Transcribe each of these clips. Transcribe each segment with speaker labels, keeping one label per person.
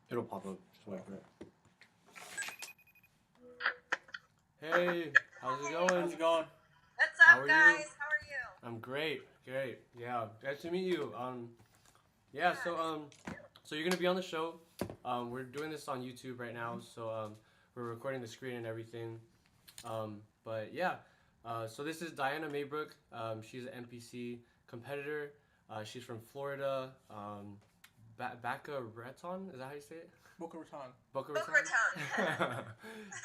Speaker 1: It'll pop up. Just wait for it. Hey, how's it
Speaker 2: Hey,
Speaker 1: going?
Speaker 3: How's it going?
Speaker 2: what's
Speaker 1: How
Speaker 2: up,
Speaker 1: are you?
Speaker 2: guys? How are you?
Speaker 1: I'm great, great. Yeah, nice to meet you. Yeah.
Speaker 2: Yeah,
Speaker 1: So
Speaker 2: nice
Speaker 1: um,
Speaker 2: to meet you.
Speaker 1: so you're gonna be on the show. We're doing this on YouTube right now. So we're recording the screen and everything. But yeah. So this is Diana Maybrook. She's an NPC competitor. She's from Florida. Baca Raton. Is that how you say it?
Speaker 3: Boca Raton.
Speaker 1: Boca
Speaker 2: Boca
Speaker 1: Raton.
Speaker 2: Raton.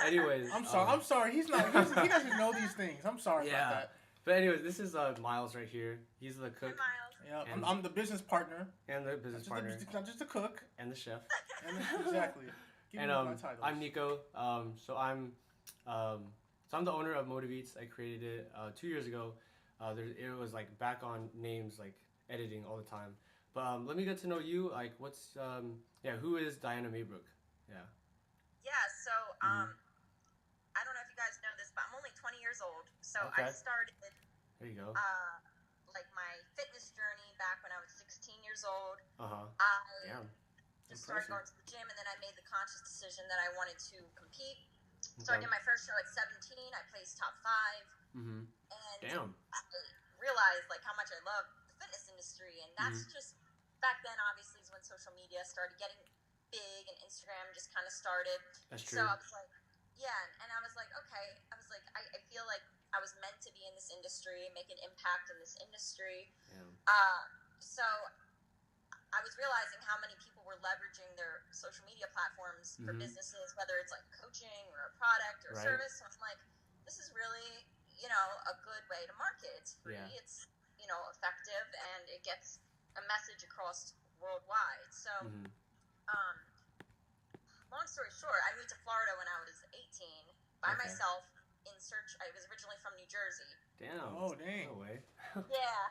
Speaker 1: Anyways,
Speaker 3: I'm sorry. I'm sorry. He doesn't know these things. I'm sorry
Speaker 1: yeah.
Speaker 3: about that.
Speaker 1: But anyways, this is Miles right here. He's the
Speaker 2: Hey,
Speaker 1: cook
Speaker 2: Miles.
Speaker 3: Yeah,
Speaker 1: And-
Speaker 3: I'm the business partner.
Speaker 1: and the business partner
Speaker 3: Not just a cook.
Speaker 1: and the chef.
Speaker 3: Exactly. Give
Speaker 1: And
Speaker 3: me my titles.
Speaker 1: I'm Nico. So I'm the owner of MotivEats. I created it 2 years ago. It was like back on names like editing all the time. But let me get to know you. Like, who is Diana Maybrook? Yeah.
Speaker 2: Yeah, so
Speaker 1: Mhm.
Speaker 2: I don't know if you guys know this, but I'm only 20 years old. So
Speaker 1: Okay.
Speaker 2: I started
Speaker 1: There you go.
Speaker 2: like my fitness journey back when I was 16 years old.
Speaker 1: Uh huh.
Speaker 2: I
Speaker 1: Damn.
Speaker 2: just started
Speaker 1: Impressive.
Speaker 2: going to the gym, and then I made the conscious decision that I wanted to compete. So I
Speaker 1: Okay.
Speaker 2: did my first show at 17. I placed top 5,
Speaker 1: Mhm.
Speaker 2: and
Speaker 1: Damn.
Speaker 2: I realized like how much I love the fitness industry, and that's just back then. Obviously, is when social media started getting big, and Instagram just kind of started.
Speaker 1: That's
Speaker 2: So
Speaker 1: true.
Speaker 2: I was like, yeah, and I was like, okay, I was like, I feel like I was meant to be in this industry, make an impact in this industry.
Speaker 1: Damn.
Speaker 2: So I was realizing how many people were leveraging their social media platforms for businesses, whether it's like coaching or a product or a
Speaker 1: Right.
Speaker 2: service. So I'm like, this is really, a good way to market. It's free,
Speaker 1: Yeah.
Speaker 2: it's, effective, and it gets a message across worldwide. So, um, long story short, I moved to Florida when I was 18 by
Speaker 1: Okay.
Speaker 2: myself in search. I was originally from New Jersey.
Speaker 1: Damn.
Speaker 3: Oh, dang.
Speaker 1: No way.
Speaker 2: Yeah.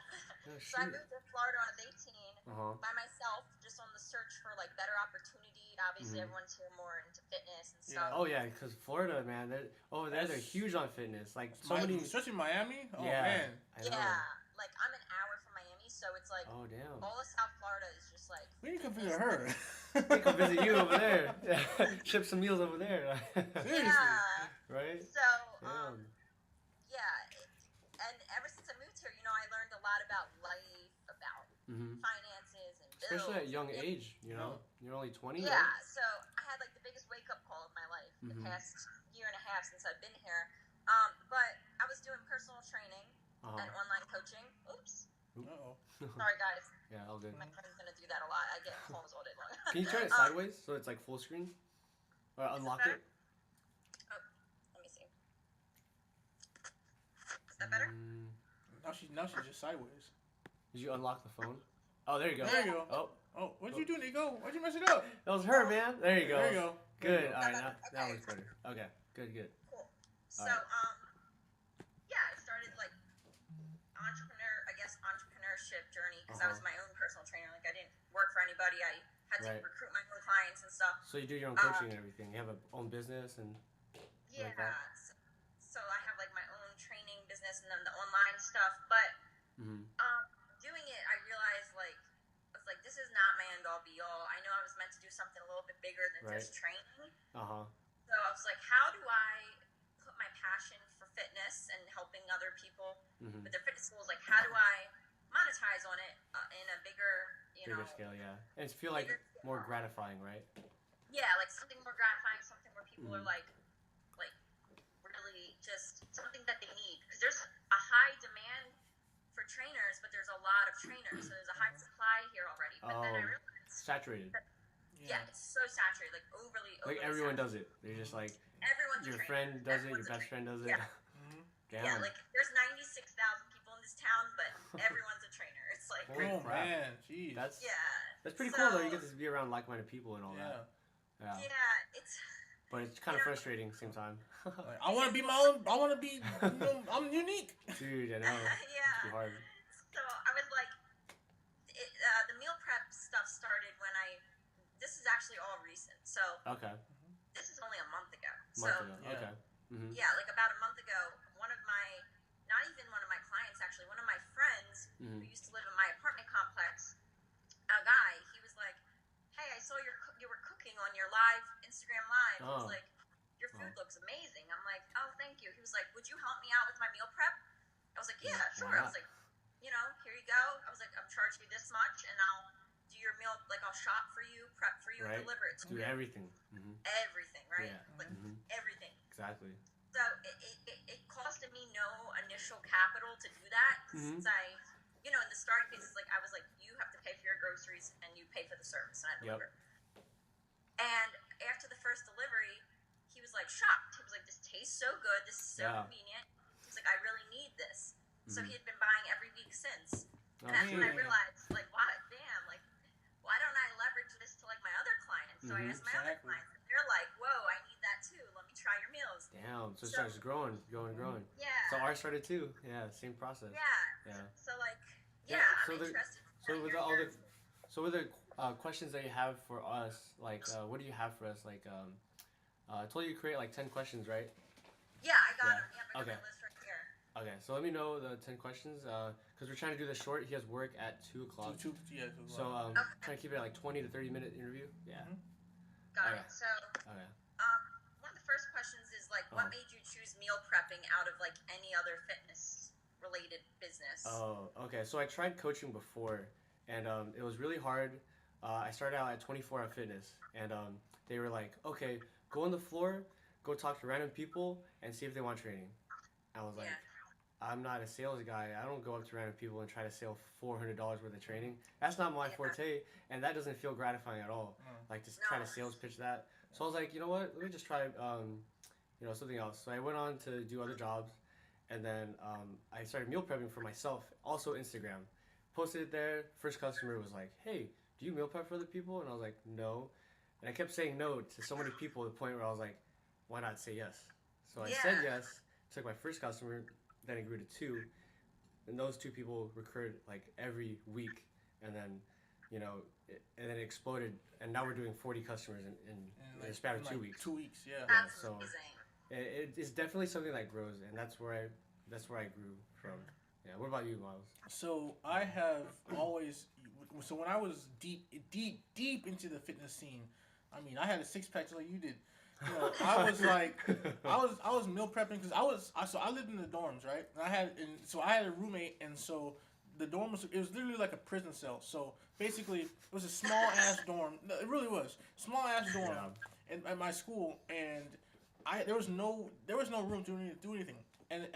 Speaker 1: Oh,
Speaker 2: So I
Speaker 1: shoot.
Speaker 2: moved to Florida when I was 18
Speaker 1: Uh-huh.
Speaker 2: by myself, just on the search for like better opportunity. Obviously, everyone's here more into fitness and stuff.
Speaker 1: Oh yeah, because Florida, man, they're huge on fitness. Like so many.
Speaker 3: Especially Miami. Oh
Speaker 1: Yeah.
Speaker 3: man.
Speaker 1: I know.
Speaker 2: Yeah, like I'm an hour from Miami, so it's like
Speaker 1: Oh damn.
Speaker 2: all of South Florida is just like.
Speaker 3: We need to visit her.
Speaker 1: We come visit you over there. Ship some meals over there.
Speaker 3: Seriously.
Speaker 2: Yeah.
Speaker 1: Right.
Speaker 2: So
Speaker 1: Damn.
Speaker 2: and ever since I moved here, I learned a lot about life, about finances and bills.
Speaker 1: Especially at a young age, You're only 20.
Speaker 2: Yeah,
Speaker 1: Right?
Speaker 2: so I had like the biggest wake up call of my life the past year and a half since I've been here. But I was doing personal training and online coaching. Oops.
Speaker 3: Uh-oh.
Speaker 2: Sorry, guys.
Speaker 1: Yeah, all good.
Speaker 2: My friend's gonna do that a lot. I get calls all day long.
Speaker 1: Can you turn it sideways so it's like full screen? Or unlock it?
Speaker 2: Oh, let me see. Is that better?
Speaker 3: Now she's just sideways.
Speaker 1: Did you unlock the phone? Oh, there you go.
Speaker 3: There you go.
Speaker 1: Oh,
Speaker 3: Oh, what'd you do, Nico? Why'd you mess it up?
Speaker 1: that was her, man. There you go.
Speaker 3: There you go.
Speaker 1: Good. All right,
Speaker 2: Okay.
Speaker 1: that one's better. Okay, good.
Speaker 2: Cool. So,
Speaker 1: Alright.
Speaker 2: yeah, I started like entrepreneurship journey because I was my own personal trainer. Like I didn't work for anybody. I had to
Speaker 1: Right.
Speaker 2: recruit my own clients and stuff.
Speaker 1: So you do your own coaching and everything. You have a own business and
Speaker 2: Yeah.
Speaker 1: like that?
Speaker 2: So I have like my own training business and then the online stuff. But doing it, I realized like I was like, this is not my end all be all. I know I was meant to do something a little bit bigger than just training.
Speaker 1: Uh-huh.
Speaker 2: So I was like, how do I put my passion for fitness and helping other people with their fitness goals? Like, how do I monetize on it in a bigger,
Speaker 1: Bigger scale, yeah. And it's feel like more gratifying, right?
Speaker 2: Yeah, like something more gratifying, something where people are like really just something that they need. Because there's a high demand for trainers, but there's a lot of trainers, so there's a high supply here already. But then I realized,
Speaker 1: saturated.
Speaker 2: yeah, it's so saturated, like overly.
Speaker 1: Like everyone does it. They're just like
Speaker 2: Everyone's
Speaker 1: your
Speaker 2: a
Speaker 1: friend
Speaker 2: trainer.
Speaker 1: does it,
Speaker 2: Everyone's
Speaker 1: your
Speaker 2: a
Speaker 1: best friend
Speaker 2: trainer.
Speaker 1: does it.
Speaker 2: Yeah.
Speaker 1: Damn.
Speaker 2: Yeah, like there's 96,000 people in this town, but everyone's a trainer. It's like
Speaker 1: Holy
Speaker 3: Oh
Speaker 1: crap.
Speaker 3: man, jeez.
Speaker 1: That's pretty
Speaker 2: so,
Speaker 1: cool though. You get to be around like-minded people and all that. Yeah.
Speaker 2: Yeah, it's.
Speaker 1: But it's kind of frustrating at the same time.
Speaker 3: Like, I want to be my own. I want to be. I'm unique.
Speaker 1: Dude, I know.
Speaker 2: Yeah.
Speaker 1: It's too hard.
Speaker 2: So I was like, the meal prep stuff started when this is actually all recent. So
Speaker 1: Okay.
Speaker 2: this is only a month ago.
Speaker 1: Okay.
Speaker 2: Yeah, like about a month ago, not even one of my clients actually, one of my friends who used to live in my apartment complex, a guy, he was like, hey, I saw you were cooking on your live Instagram live. He was
Speaker 1: Oh.
Speaker 2: like, your food looks amazing. I'm like, oh, thank you. He was like, would you help me out with my meal prep? I was like, yeah, sure. I was like, you know, here you go. I was like, I'm charging you this much, and I'll do your meal. Like, I'll shop for you, prep for you, and deliver it to
Speaker 1: do
Speaker 2: you.
Speaker 1: everything.
Speaker 2: Everything, right?
Speaker 1: Yeah.
Speaker 2: Like everything.
Speaker 1: Exactly.
Speaker 2: So it costed me no initial capital to do that. Since I, you know, in the starting phases, like I was like, you have to pay for your groceries and you pay for the service, and I deliver. And after the first delivery, he was like shocked. He was like, this tastes so good. This is so convenient. He's like, I really need this. So he had been buying every week since. And that's when I realized, like, wow, damn, like, why don't I leverage this to like my other clients? So I asked my other clients, and they're like, whoa, I need that too. Let me try your meals.
Speaker 1: Damn. So it starts growing.
Speaker 2: Yeah.
Speaker 1: So ours started too. Yeah, same process.
Speaker 2: Yeah. So like,
Speaker 1: So
Speaker 2: I'm interested.
Speaker 1: So with the questions that you have for us, like, what do you have for us? Like, I told you to create like 10 questions, right?
Speaker 2: Yeah, I got them. Yep, I got my list right here.
Speaker 1: Okay, so let me know the 10 questions, because we're trying to do this short. He has work at 2 o'clock.
Speaker 3: 2
Speaker 1: So, trying to keep it at like 20 to 30 minute interview. Yeah.
Speaker 2: Got it. So, one of the first questions is like, what made you choose meal prepping out of like any other fitness related business?
Speaker 1: Oh, okay. So I tried coaching before, and it was really hard. I started out at 24 Hour Fitness, and they were like, okay, go on the floor, go talk to random people, and see if they want training. I was like, I'm not a sales guy. I don't go up to random people and try to sell $400 worth of training. That's not my forte, and that doesn't feel gratifying at all. Like, just try to sales pitch that. So I was like, you know what? Let me just try, something else. So I went on to do other jobs, and then I started meal prepping for myself. Also Instagram. Posted it there. First customer was like, hey, do you meal prep for other people? And I was like, no. And I kept saying no to so many people to the point where I was like, why not say yes? So I said yes. Took my first customer, then it grew to 2, and those 2 people recurred like every week, and then, and then it exploded, and now we're doing 40 customers in a span of 2 weeks.
Speaker 3: 2 weeks,
Speaker 2: That's
Speaker 1: so
Speaker 2: amazing.
Speaker 1: it's definitely something that grows, and that's where I grew from. Yeah. What about you, Miles?
Speaker 3: So I have always. So when I was deep into the fitness scene, I mean, I had a 6-pack just like you did. You know, I was like, I was meal prepping because I lived in the dorms, right? And I had a roommate, and so the dorm was literally like a prison cell. So basically, it was a small ass dorm. No, it really was small ass dorm at my school, and there was no room to do anything. And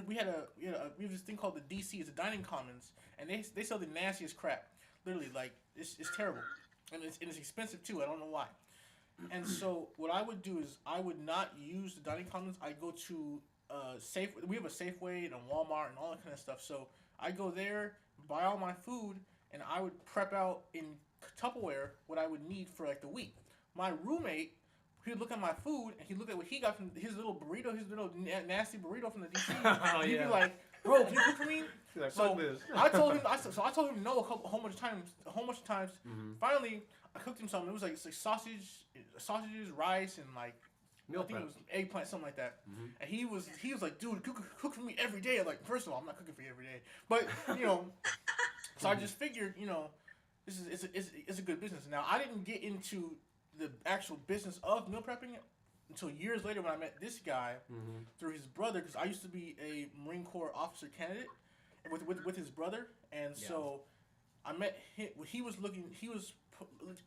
Speaker 3: we have this thing called the DC. It's a dining commons, and they sell the nastiest crap. Literally, like it's terrible, and it's expensive too. I don't know why. And so what I would do is I would not use the dining commons. I go to Safeway. We have a Safeway and a Walmart and all that kind of stuff. So I go there, buy all my food, and I would prep out in Tupperware what I would need for like the week. My roommate, he'd look at my food and he'd look at what he got from his little burrito, his little nasty burrito from the DC. He'd be like, "Bro, can you cook for me?"
Speaker 1: Like,
Speaker 3: so I told him no a whole bunch of times. Finally, I cooked him something. It was like sausages, rice, and like I think it was eggplant, something like that. And he was like, "Dude, cook for me every day." I'm like, first of all, I'm not cooking for you every day, but so I just figured, this is a good business. Now I didn't get into the actual business of meal prepping until years later when I met this guy through his brother, because I used to be a Marine Corps officer candidate with his brother, and so I met him.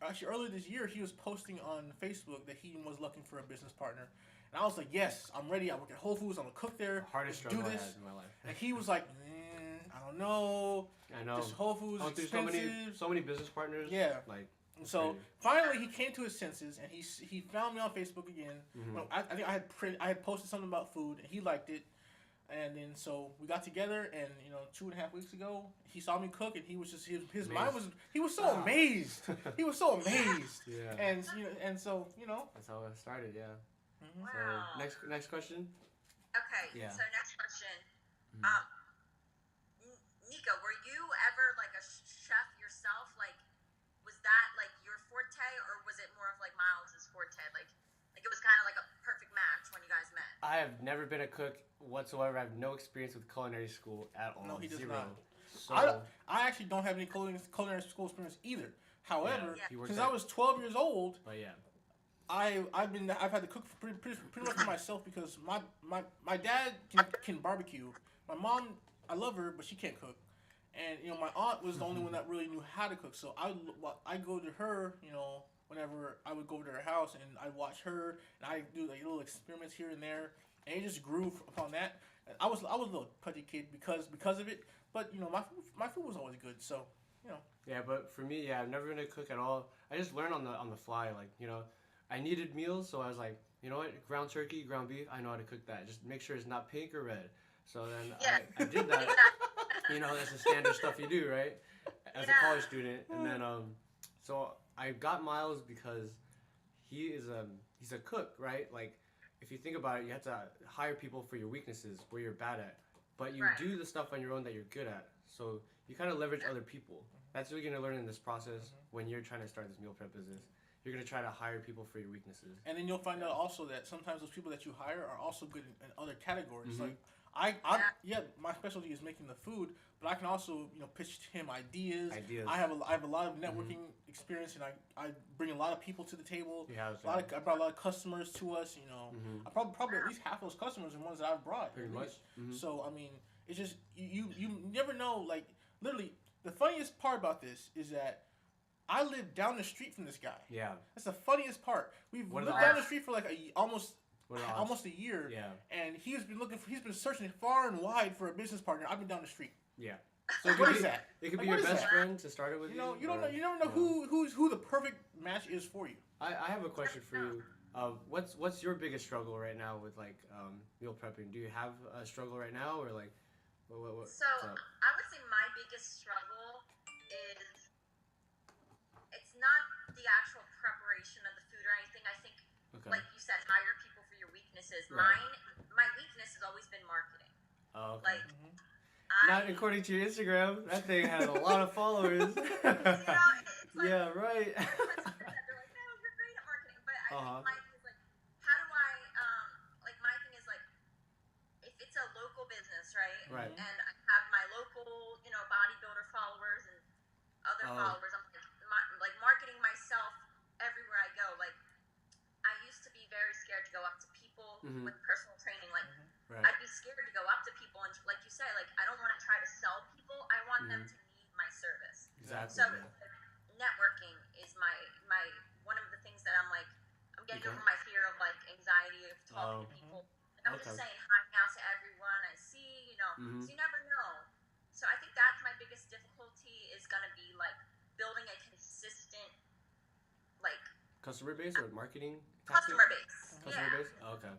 Speaker 3: Actually earlier this year he was posting on Facebook that he was looking for a business partner, and I was like, yes, I'm ready. I work at Whole Foods. I'm gonna cook there.
Speaker 1: Hardest struggle I had in my life.
Speaker 3: And he was like, I don't know.
Speaker 1: I know.
Speaker 3: This Whole Foods is expensive.
Speaker 1: So many business partners.
Speaker 3: Yeah.
Speaker 1: Like.
Speaker 3: So finally, he came to his senses, and he found me on Facebook again. Well, I think I had posted something about food, and he liked it. And then so we got together, and 2.5 weeks ago, he saw me cook, and he was just his mind was he was so amazed. He was so amazed. And so
Speaker 1: that's how it started. Yeah.
Speaker 2: Wow.
Speaker 1: So next question.
Speaker 2: Okay.
Speaker 1: Yeah.
Speaker 2: So next question. Nico, were you ever like a chef yourself? Like, was that like your forte, or was it more of like Miles's forte? Like it was kind of like a perfect match when you guys met.
Speaker 1: I have never been a cook whatsoever. I have no experience with culinary school at all.
Speaker 3: No, he does
Speaker 1: 0.
Speaker 3: not.
Speaker 1: So,
Speaker 3: I actually don't have any culinary school experience either. However,
Speaker 1: he
Speaker 3: since I was 12 years old,
Speaker 1: but
Speaker 3: I've had to cook for pretty much for myself because my dad can barbecue. My mom, I love her, but she can't cook. And my aunt was the only one that really knew how to cook. So I go to her, whenever I would go to her house and I watch her and I do like little experiments here and there, and it just grew upon that. I was a little pudgy kid because of it, but my food was always good. So you know.
Speaker 1: Yeah, but for me, yeah, I'm never gonna cook at all. I just learn on the fly. Like I needed meals, so I was like, you know what, ground turkey, ground beef, I know how to cook that. Just make sure it's not pink or red. So then
Speaker 2: Yeah.
Speaker 1: I did that. That's the standard stuff you do, right? As a college student, and then so I got Miles because he's a cook, right? Like if you think about it, you have to hire people for your weaknesses, where you're bad at, but you
Speaker 2: Right.
Speaker 1: do the stuff on your own that you're good at. So you kind of leverage other people. That's what you're gonna learn in this process when you're trying to start this meal prep business. You're gonna try to hire people for your weaknesses.
Speaker 3: And then you'll find out also that sometimes those people that you hire are also good in other categories.
Speaker 1: Mhm.
Speaker 3: Like my specialty is making the food, but I can also pitch him ideas. I have a lot of networking experience, and I bring a lot of people to the table.
Speaker 1: Yeah,
Speaker 3: I brought a lot of customers to us. I probably at least half those customers are ones that I've brought.
Speaker 1: Pretty much. Mhm.
Speaker 3: So I mean, it's just you never know. Like literally, the funniest part about this is that I live down the street from this guy.
Speaker 1: Yeah.
Speaker 3: That's the funniest part. We've
Speaker 1: What are
Speaker 3: lived
Speaker 1: the
Speaker 3: down
Speaker 1: odds?
Speaker 3: the street for like
Speaker 1: What are the odds?
Speaker 3: almost a year.
Speaker 1: Yeah.
Speaker 3: And he's been searching far and wide for a business partner. I've been down the street.
Speaker 1: Yeah.
Speaker 3: So what is that?
Speaker 1: It could
Speaker 3: Like,
Speaker 1: be your
Speaker 3: what is
Speaker 1: best
Speaker 3: that?
Speaker 1: friend to start it with.
Speaker 3: You know, you
Speaker 1: or,
Speaker 3: don't know. You never know who the perfect match is for you.
Speaker 1: I have a question for you. What's your biggest struggle right now with like meal prepping? Do you have a struggle right now, or like what
Speaker 2: So
Speaker 1: what's up?
Speaker 2: I would say my biggest struggle is it's not the actual preparation of the food or anything. I think,
Speaker 1: Okay.
Speaker 2: like you said, hire people for your weaknesses.
Speaker 1: Right.
Speaker 2: My weakness has always been marketing.
Speaker 1: Oh, okay.
Speaker 2: Like
Speaker 1: Not according to your Instagram. That thing has a lot of followers.
Speaker 2: it's like,
Speaker 1: Yeah, right.
Speaker 2: they're like, no, you're great at marketing. But I
Speaker 1: Uh-huh.
Speaker 2: think my thing is like, how do I, like my thing is like, if it's a local business, right?
Speaker 1: Right.
Speaker 2: And I have my local, bodybuilder followers and other
Speaker 1: Oh.
Speaker 2: followers. I'm like marketing myself everywhere I go. Like, I used to be very scared to go up to people
Speaker 1: Mhm.
Speaker 2: with personal training. Like,
Speaker 1: Right.
Speaker 2: I'd be scared to go up to people and, like you say, like I don't want to try to sell people. I want them to need my service.
Speaker 1: Exactly.
Speaker 2: So
Speaker 1: Yeah.
Speaker 2: networking is my one of the things that I'm like I'm getting
Speaker 1: Okay.
Speaker 2: over my fear of like anxiety of talking to people. And I'm just
Speaker 1: Okay.
Speaker 2: saying hi now to everyone I see.
Speaker 1: Mhm.
Speaker 2: So you never know. So I think that's my biggest difficulty is gonna be like building a consistent like
Speaker 1: Customer base or marketing tactic?
Speaker 2: customer base.
Speaker 1: Customer
Speaker 2: Yeah.
Speaker 1: base? Oh, okay.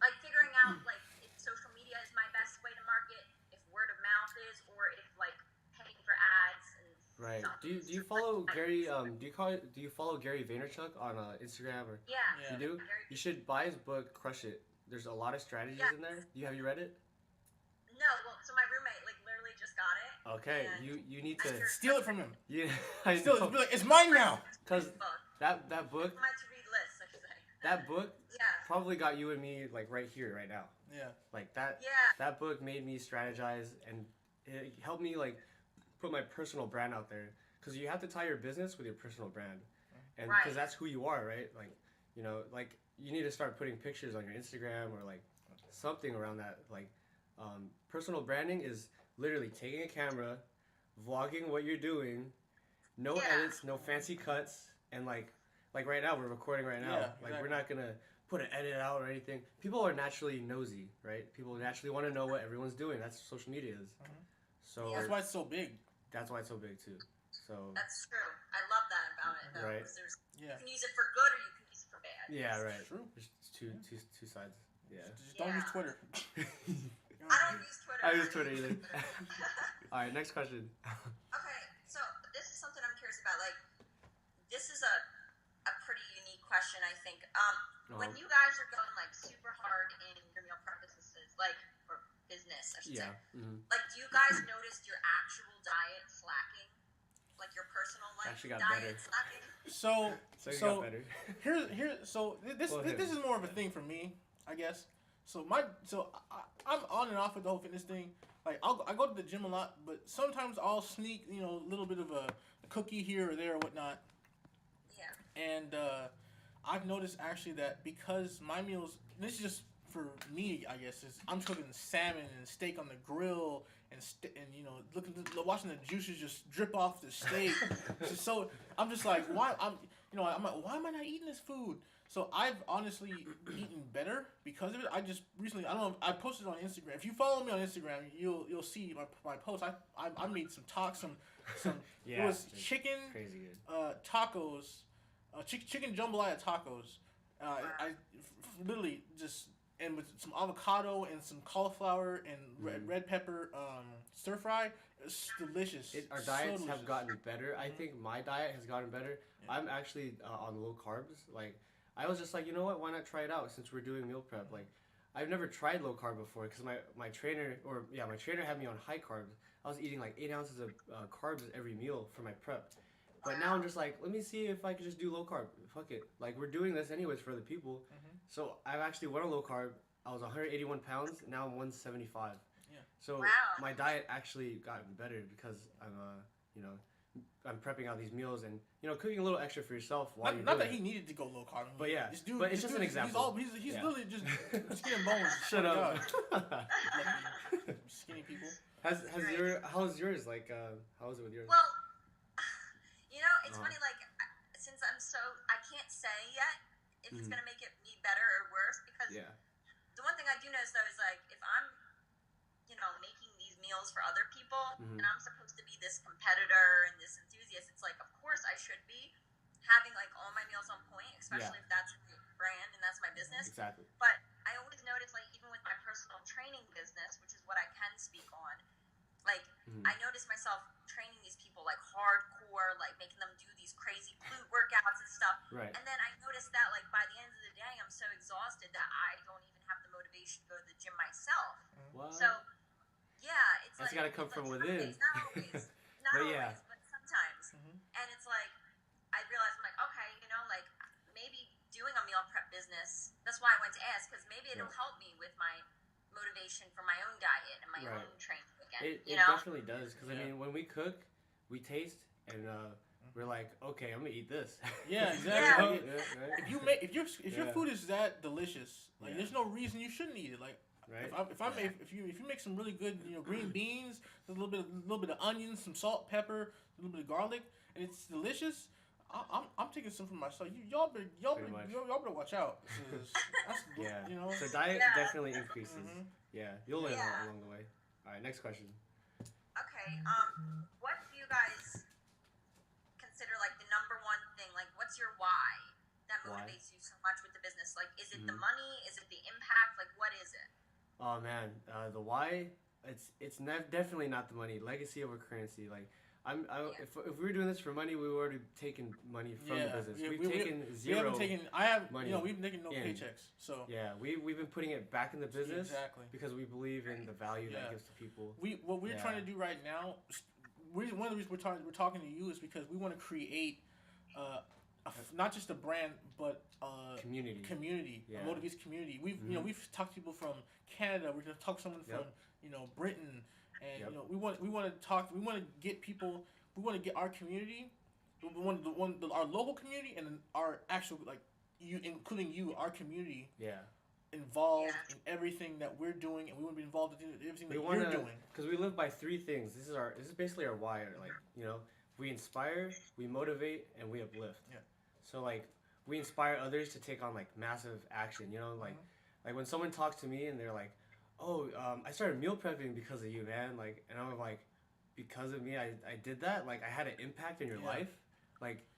Speaker 2: Like figuring out like if social media is my best way to market, if word of mouth is, or if like paying for ads and
Speaker 1: Right.
Speaker 2: stuff.
Speaker 1: Do you follow Gary? Do you follow Gary Vaynerchuk on Instagram or?
Speaker 2: Yeah.
Speaker 3: Yeah.
Speaker 1: You do?
Speaker 2: Very-
Speaker 1: You should buy his book, Crush It. There's a lot of strategies
Speaker 2: Yeah.
Speaker 1: in there. Have you read it?
Speaker 2: No, well, so my roommate like literally just got it.
Speaker 1: Okay.
Speaker 2: And
Speaker 1: You need
Speaker 2: I
Speaker 1: to.
Speaker 2: heard-
Speaker 3: Steal it from him.
Speaker 1: Yeah. I
Speaker 3: Steal it.
Speaker 1: know.
Speaker 3: Be like, it's mine now.
Speaker 1: Because
Speaker 2: book.
Speaker 1: that book
Speaker 2: My to read list, I should say.
Speaker 1: that book
Speaker 2: Yeah.
Speaker 1: probably got you and me like right here right now.
Speaker 3: Yeah.
Speaker 1: Like that.
Speaker 2: Yeah.
Speaker 1: That book made me strategize and it helped me like put my personal brand out there because you have to tie your business with your personal brand, and
Speaker 2: Right.
Speaker 1: because that's who you are, right? Like like you need to start putting pictures on your Instagram or like something around that. Like personal branding is literally taking a camera, vlogging what you're doing, no
Speaker 2: Yeah.
Speaker 1: edits, no fancy cuts, and like right now we're recording right now.
Speaker 3: Yeah,
Speaker 1: Like we're
Speaker 3: exactly.
Speaker 1: not gonna put an edit out or anything. People are naturally nosy, right? People naturally want to know what everyone's doing. That's what social media is. So
Speaker 3: That's why it's so big.
Speaker 1: that's why it's so big too. So
Speaker 2: That's true. I love that about it though.
Speaker 1: Right.
Speaker 2: 'Cause
Speaker 3: Yeah.
Speaker 2: you can use it for good or you can use it for bad.
Speaker 1: yeah, right.
Speaker 3: True.
Speaker 1: There's two sides. Yeah.
Speaker 3: Just don't use
Speaker 2: Yeah.
Speaker 3: Twitter.
Speaker 2: I don't use Twitter.
Speaker 1: I use Twitter either. All right, next question.
Speaker 2: Okay, so this is something I'm curious about. Like, this is a pretty unique question, I think. When you guys are going like super hard in your meal prep businesses, like or business, I should
Speaker 1: Yeah.
Speaker 2: say.
Speaker 1: Mm-hmm.
Speaker 2: Like, do you guys notice your actual diet slacking? Like your personal life
Speaker 1: Actually got
Speaker 2: diet
Speaker 1: better.
Speaker 2: slacking?
Speaker 3: So
Speaker 1: So you got better.
Speaker 3: this is more of a thing for me, I guess. I'm on and off with the whole fitness thing. Like I go to the gym a lot, but sometimes I'll sneak a little bit of a cookie here or there or whatnot.
Speaker 2: Yeah.
Speaker 3: And I've noticed actually that because my meals, this is just for me, I guess, is I'm cooking salmon and steak on the grill and watching the juices just drip off the steak. It's just so I'm just like I'm like why am I not eating this food? So I've honestly eaten better because of it. I just recently I don't know I posted on Instagram. If you follow me on Instagram, you'll see my post. I made some talks some
Speaker 1: Yeah,
Speaker 3: it was chicken
Speaker 1: crazy good.
Speaker 3: tacos, chicken jambalaya tacos. I literally just and with some avocado and some cauliflower and red pepper stir fry. It's delicious.
Speaker 1: Our
Speaker 3: So
Speaker 1: diets
Speaker 3: delicious.
Speaker 1: have gotten better. I think my diet has gotten better.
Speaker 3: Yeah.
Speaker 1: I'm actually on low carbs. Like, I was just like, you know what? Why not try it out since we're doing meal prep? Like, I've never tried low carb before because my trainer had me on high carbs. I was eating like 8 ounces of carbs every meal for my prep. But now I'm just like, let me see if I could just do low carb. Fuck it. Like, we're doing this anyways for other people. So I've actually went on low carb. I was 181 pounds. Now I'm 175.
Speaker 3: Yeah.
Speaker 1: So my diet actually gotten better because I'm prepping out these meals and cooking a little extra for yourself while
Speaker 3: Not that he needed to go low carb.
Speaker 1: But yeah,
Speaker 3: this dude,
Speaker 1: but it's just an example.
Speaker 3: He's literally just skinny bones.
Speaker 1: Shut up.
Speaker 3: Skinny people.
Speaker 1: How's yours? Like, how is it with yours?
Speaker 2: Well, it's funny. Like, since I can't say yet if it's gonna make it me better or worse because the one thing I do notice though is like if I'm, making these meals for other people and I'm supposed to be this competitor and this enthusiast, it's like of course I should be having like all my meals on point, especially if that's the brand and that's my business.
Speaker 1: Exactly.
Speaker 2: But I always notice like even with my personal training business, which is what I can speak on, like I notice myself training these people like hardcore, like making them do these crazy glute workouts and stuff.
Speaker 1: Right.
Speaker 2: And then I notice that like by the end of the day, I'm so exhausted that I don't even have the motivation to go to the gym myself.
Speaker 1: What?
Speaker 2: So yeah, it's
Speaker 1: that's
Speaker 2: like
Speaker 1: gotta come
Speaker 2: it's
Speaker 1: from
Speaker 2: like
Speaker 1: within.
Speaker 2: Not always, not
Speaker 1: But
Speaker 2: always, but sometimes. And it's like I realize I'm like okay, like maybe doing a meal prep business. That's why I went to ask because maybe it'll help me with my motivation for my own diet and my own training again.
Speaker 1: It definitely does because I mean when we cook, we taste and we're like, okay, I'm gonna eat this.
Speaker 3: Yeah, exactly.
Speaker 1: Right?
Speaker 3: If your food is that delicious, like there's no reason you shouldn't eat it. Like if you make some really good green beans, a little bit of onions, some salt, pepper, a little bit of garlic, and it's delicious. I'm taking some for myself. Y'all better watch out. That's,
Speaker 1: So diet definitely increases. Yeah, you'll learn along the way. All right, next question.
Speaker 2: Okay. What do you guys consider like the number one thing? Like, what's your why that motivates you so much with the business? Like, is it the money? Is it the impact? Like, what is it?
Speaker 1: Oh man, the why. It's definitely not the money. Legacy over currency. Like if we were doing this for money, we would already taken money from the business. We've taken zero.
Speaker 3: We haven't taken. I have
Speaker 1: money.
Speaker 3: We've been taking no paychecks. So
Speaker 1: we've been putting it back in the business
Speaker 3: because
Speaker 1: we believe in the value that it gives to people.
Speaker 3: What we're trying to do right now. One of the reasons we're talking to you is because we want to create not just a brand but community. A MotivEats community. We've talked to people from Canada. We're going to talk to someone from Britain. And we want to talk. We want to get people. We want to get our community, our local community, and our actual including you, our community. Involved in everything that we're doing, and we want to be involved in everything that you're doing. Because
Speaker 1: we live by three things. This is basically our why. We inspire, we motivate, and we uplift.
Speaker 3: Yeah.
Speaker 1: So we inspire others to take on massive action. Like when someone talks to me and they're like, oh, I started meal prepping because of you, man. And I'm like, because of me, I did that. I had an impact in your life.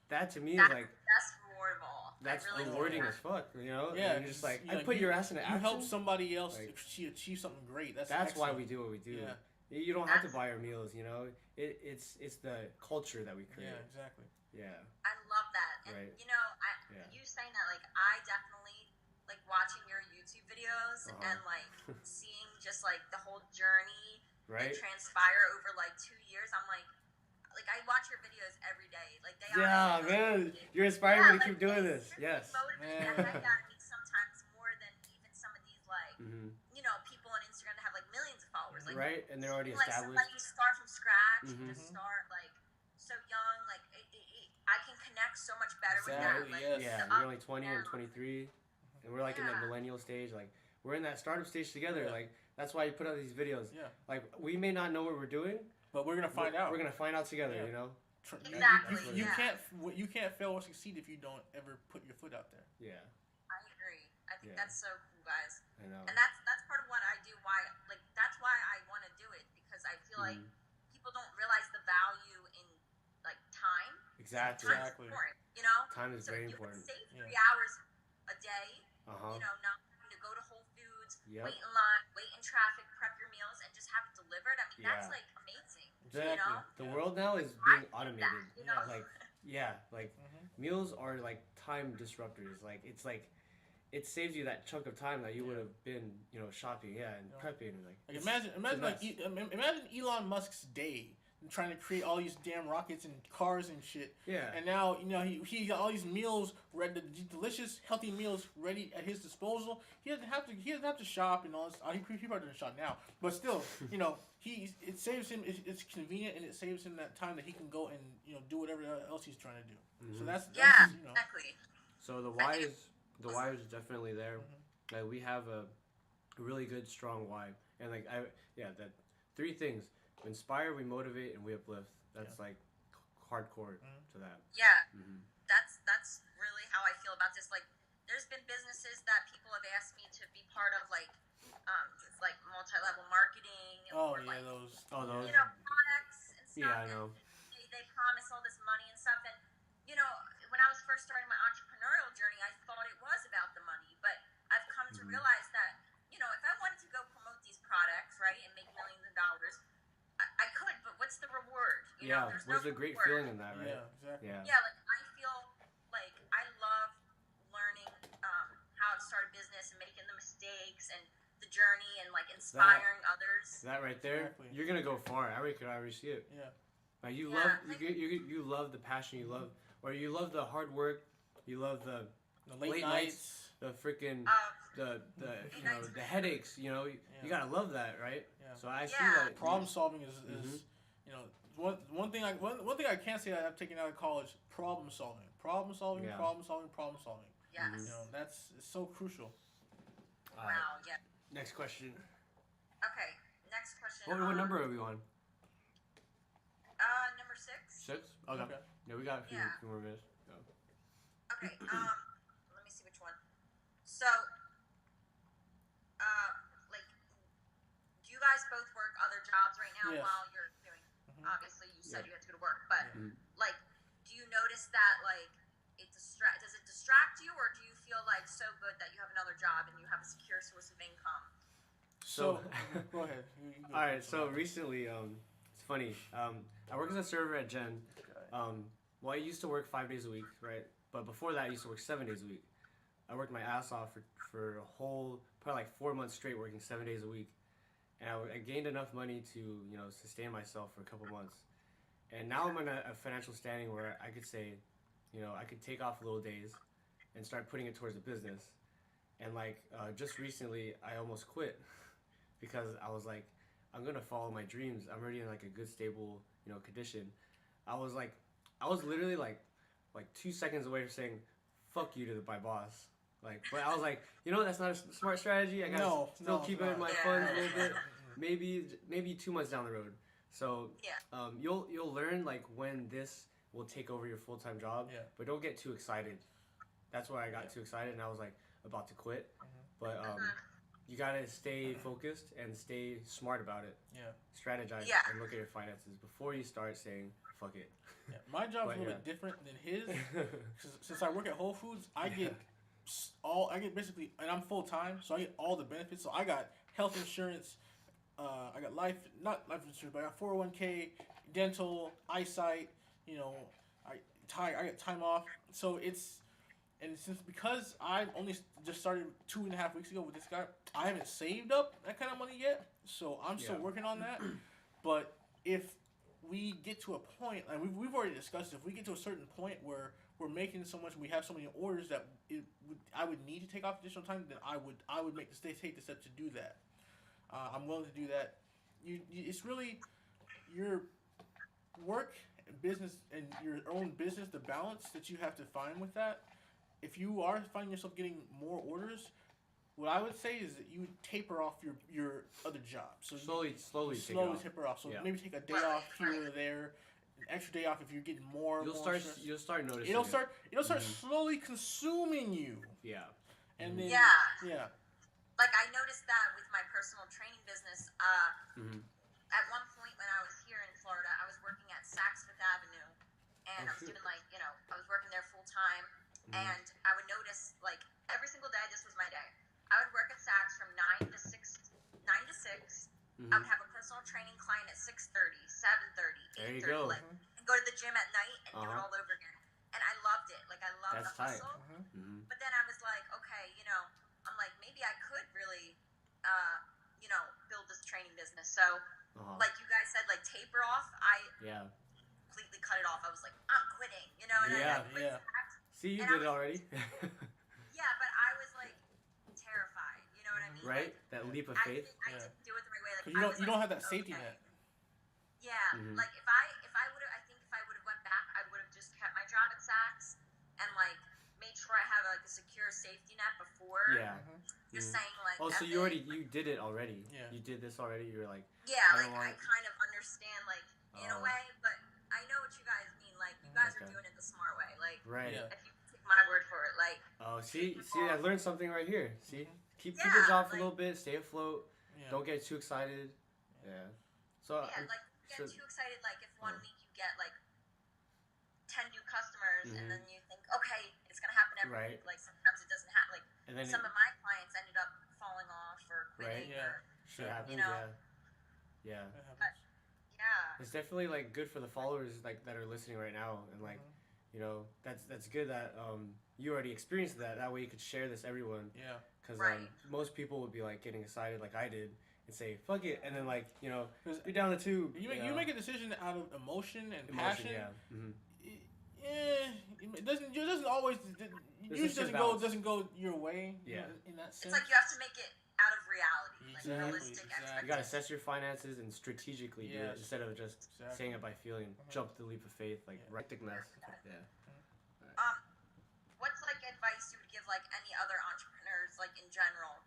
Speaker 1: That to me is
Speaker 2: that's reward of all.
Speaker 1: That's
Speaker 2: really
Speaker 1: rewarding as fuck.
Speaker 3: Yeah,
Speaker 1: and you're just I put your ass in action.
Speaker 3: You help somebody else achieve something great.
Speaker 1: That's why we do what we do. Yeah. You don't have to buy our meals. It's the culture that we create.
Speaker 3: Yeah, exactly.
Speaker 1: Yeah.
Speaker 2: I love that, and you saying that I definitely watching your YouTube videos and seeing just the whole journey transpire over 2 years. I'm like I watch your videos every day. They
Speaker 1: are. Yeah, man, you're inspiring me to keep doing this. Yes.
Speaker 2: Motivating. I think that means sometimes more than even some of these people on Instagram that have millions of followers.
Speaker 1: Right, and they're already established.
Speaker 2: You start from scratch. You just start so young. I can connect so much better with
Speaker 3: Exactly,
Speaker 2: that. Like,
Speaker 3: yes.
Speaker 1: Yeah,
Speaker 2: the
Speaker 1: you're
Speaker 2: up
Speaker 1: only 20
Speaker 2: and
Speaker 1: and
Speaker 2: down.
Speaker 1: 23, and we're like in that
Speaker 2: Yeah.
Speaker 1: millennial stage. Like we're in that startup stage together.
Speaker 3: Yeah.
Speaker 1: Like that's why you put out these videos.
Speaker 3: Yeah.
Speaker 1: Like we may not know what we're doing,
Speaker 3: But we're gonna find out.
Speaker 1: We're gonna find out together.
Speaker 3: Yeah.
Speaker 1: You know.
Speaker 2: Exactly,
Speaker 1: That's what
Speaker 3: You
Speaker 1: it is.
Speaker 2: yeah.
Speaker 3: you can't fail or succeed if you don't ever put your foot out there.
Speaker 1: Yeah,
Speaker 2: I agree. I think
Speaker 1: Yeah.
Speaker 2: that's so cool, guys.
Speaker 1: I know.
Speaker 2: And that's part of what I do. Why, like, that's why I want to do it, because I feel like people don't realize the value in like time.
Speaker 1: Exactly.
Speaker 2: Time is
Speaker 3: Exactly.
Speaker 2: important, you know.
Speaker 1: Time is
Speaker 2: So
Speaker 1: very
Speaker 2: if you can
Speaker 1: important.
Speaker 2: save
Speaker 3: Yeah.
Speaker 2: 3 hours a day,
Speaker 1: Uh-huh.
Speaker 2: you know, not having to go to Whole Foods,
Speaker 1: Yep.
Speaker 2: wait in line, wait in traffic, prep your meals, and just have it delivered. I mean, that's
Speaker 1: Yeah.
Speaker 2: like amazing.
Speaker 1: The,
Speaker 2: You know?
Speaker 1: the
Speaker 3: Yeah.
Speaker 1: world now is
Speaker 2: I
Speaker 1: being
Speaker 2: need
Speaker 1: automated.
Speaker 2: that, you know?
Speaker 3: Yeah.
Speaker 1: Like like meals are like time disruptors. Like it saves you that chunk of time that you would have been, shopping, and
Speaker 3: Yeah.
Speaker 1: prepping. Like
Speaker 3: Imagine Elon Musk's day trying to create all these damn rockets and cars and shit.
Speaker 1: Yeah.
Speaker 3: And now he got all these meals ready, delicious, healthy meals ready at his disposal. He doesn't have to shop and all this. He probably doesn't shop now, but still, it saves him. It's convenient and it saves him that time that he can go and do whatever else he's trying to do. So that's
Speaker 2: Yeah,
Speaker 3: you know.
Speaker 2: exactly.
Speaker 1: So the
Speaker 2: I
Speaker 1: why
Speaker 2: think
Speaker 1: is definitely there. Like we have a really good strong why, and that three things: we inspire, we motivate, and we uplift. That's like hardcore to that.
Speaker 2: Yeah,
Speaker 1: Mhm.
Speaker 2: that's really how I feel about this. Like, there's been businesses that people have asked me to be part of, like multi-level marketing
Speaker 3: Oh
Speaker 2: or
Speaker 3: yeah,
Speaker 2: like
Speaker 3: those.
Speaker 1: Those.
Speaker 2: products and stuff.
Speaker 1: Yeah, I
Speaker 2: and
Speaker 1: know.
Speaker 2: they promise all this money and stuff. And when I was first starting my entrepreneurial journey, I thought it was about the money, but I've come to realize that if I wanted to go promote these products, right, and make millions of dollars, I could. But what's the reward?
Speaker 1: There's a great
Speaker 2: reward.
Speaker 1: feeling in that, right?
Speaker 3: Yeah, exactly.
Speaker 1: Yeah.
Speaker 2: Yeah, like I feel like I love learning how to start a business and making the mistakes and the journey and like inspiring others.
Speaker 1: That right there,
Speaker 3: Exactly.
Speaker 1: you're gonna go far. I already see it.
Speaker 3: Yeah.
Speaker 1: Like you
Speaker 2: Yeah,
Speaker 1: love
Speaker 2: like-
Speaker 1: you love the passion. You love you love the hard work. You love the
Speaker 3: Late nights.
Speaker 1: the freaking the the headaches. You gotta love that, right?
Speaker 3: Yeah.
Speaker 1: So I see
Speaker 2: Yeah.
Speaker 1: that.
Speaker 3: Problem solving is one thing I can't say I've taken out of college. Problem solving.
Speaker 1: Yeah.
Speaker 2: Yes.
Speaker 3: It's so crucial.
Speaker 2: Wow. Yeah.
Speaker 1: Next question.
Speaker 2: Okay. Next question.
Speaker 1: What number are we on?
Speaker 2: Number 6.
Speaker 1: 6. Okay.
Speaker 3: Okay.
Speaker 1: Yeah, we got a few,
Speaker 2: Yeah.
Speaker 1: few more minutes. Go.
Speaker 2: Okay. Let me see which one. So, like, do you guys both work other jobs right now
Speaker 3: Yes.
Speaker 2: while you're doing? Obviously, you said
Speaker 1: Yeah.
Speaker 2: you had to go to work, but
Speaker 1: Mhm.
Speaker 2: like, do you notice that like does it distract you, or do you feel like so good that you have another job and you have a secure source of income?
Speaker 3: So go ahead. You go
Speaker 1: All right.
Speaker 3: first.
Speaker 1: So recently, it's funny. I work as a server at Gen. Well, I used to work 5 days a week, right? But before that, I used to work 7 days a week. I worked my ass off for a whole, probably like 4 months straight, working 7 days a week. And I gained enough money to, sustain myself for a couple months. And now I'm in a financial standing where I could say, I could take off little days and start putting it towards the business. And just recently, I almost quit because I was like, I'm gonna follow my dreams. I'm already in like a good, stable, condition. I was literally like 2 seconds away from saying, "Fuck you" to my boss. But I was like, that's not a smart strategy. I gotta still keep it in my
Speaker 2: not.
Speaker 1: funds a
Speaker 2: Yeah.
Speaker 1: little bit. Maybe 2 months down the road. So
Speaker 2: Yeah.
Speaker 1: you'll learn when this will take over your full-time job.
Speaker 3: Yeah.
Speaker 1: But don't get too excited. That's why I got too excited and I was about to quit. But you gotta stay focused and stay smart about it.
Speaker 3: Yeah.
Speaker 1: Strategize
Speaker 2: Yeah.
Speaker 1: and look at your finances before you start saying "fuck it."
Speaker 3: Yeah. My job's
Speaker 1: But,
Speaker 3: a little
Speaker 1: yeah.
Speaker 3: bit different than his. Since I work at Whole Foods, I get basically, and I'm full time, so I get all the benefits. So I got health insurance, I got not life insurance, but I got 401k, dental, eyesight. I get time off. So because I only just started 2.5 weeks ago with this guy, I haven't saved up that kind of money yet. So I'm still
Speaker 1: Yeah.
Speaker 3: working on that. But if we get to a point, like we've already discussed, if we get to a certain point where we're making so much, we have so many orders that I would need to take off additional time, then I would take the step to do that. I'm willing to do that. It's really your work business and your own business, the balance that you have to find with that, if you are finding yourself getting more orders, what I would say is that you would taper off your other job. So
Speaker 1: slowly
Speaker 3: taper off. So
Speaker 1: Yeah.
Speaker 3: maybe take a day off here or there, an extra day off if you're getting more.
Speaker 1: You'll
Speaker 3: more
Speaker 1: start
Speaker 3: stress.
Speaker 1: you'll start noticing.
Speaker 3: It'll start slowly consuming you.
Speaker 1: Yeah.
Speaker 3: And then
Speaker 2: yeah. Like I noticed that with my personal training business. At one point when I was here in Florida, I was working at Saks Fifth Avenue, and I was doing I was working there full time, and I would notice like every single day this was my day. I would work at Saks from 9 to 6. I would have a personal training client at 6:30, 7:30, 8:30.
Speaker 1: There you go.
Speaker 2: Like, and go to the gym at night and do it all over again. And I loved it. Like I loved the hustle. But then I was like, okay, I'm like maybe I could really, build this training business. So, like you guys said, like taper off. I completely cut it off. I was like, I'm quitting. And I quit Saks.
Speaker 1: See, you did it already.
Speaker 2: Yeah, but I was like terrified. You know what I mean?
Speaker 1: Right?
Speaker 2: Like,
Speaker 1: That leap of faith.
Speaker 2: I didn't do it the right way. Like,
Speaker 3: You don't have that safety net.
Speaker 2: Yeah, like if I would have, I think if I would have went back, I would have just kept my job at Saks and like made sure I have like a secure safety net before.
Speaker 1: Yeah.
Speaker 2: Just saying like.
Speaker 1: Oh, so you did it already. Yeah. You did this already. You were like.
Speaker 2: Yeah, I kind of understand like in a way, but I know what you guys mean. Like you guys are doing it the smart way. Like if you take my word for it, like.
Speaker 1: Oh, see, I learned something right here. See, keep your job for a little bit, stay afloat. Yeah. Don't get too excited. Yeah. So.
Speaker 2: Yeah, like get too excited. Like if one week you get like 10 new customers, and then you think, okay, it's gonna happen every week. Like sometimes it doesn't happen. Like and then some of my clients ended up falling off or quitting.
Speaker 1: Right.
Speaker 2: Or,
Speaker 1: Sure happens. Yeah.
Speaker 2: But, yeah.
Speaker 1: It's definitely like good for the followers like that are listening right now, and like, that's good that you already experienced that. That way you could share this everyone.
Speaker 3: Yeah.
Speaker 1: Because most people would be like getting excited like I did and say fuck it, and then like be down the tube.
Speaker 3: You make a decision out of emotion and passion.
Speaker 1: Yeah.
Speaker 3: It doesn't always. Usually doesn't go your way.
Speaker 1: Yeah.
Speaker 3: In that sense.
Speaker 2: It's like you have to make it out of reality, like realistic expectations.
Speaker 1: You gotta assess your finances and strategically do it instead of just saying it by feeling. Jump the leap of faith, like recognize. Yeah.
Speaker 2: What's like advice you would give like any other entrepreneurs, like in general,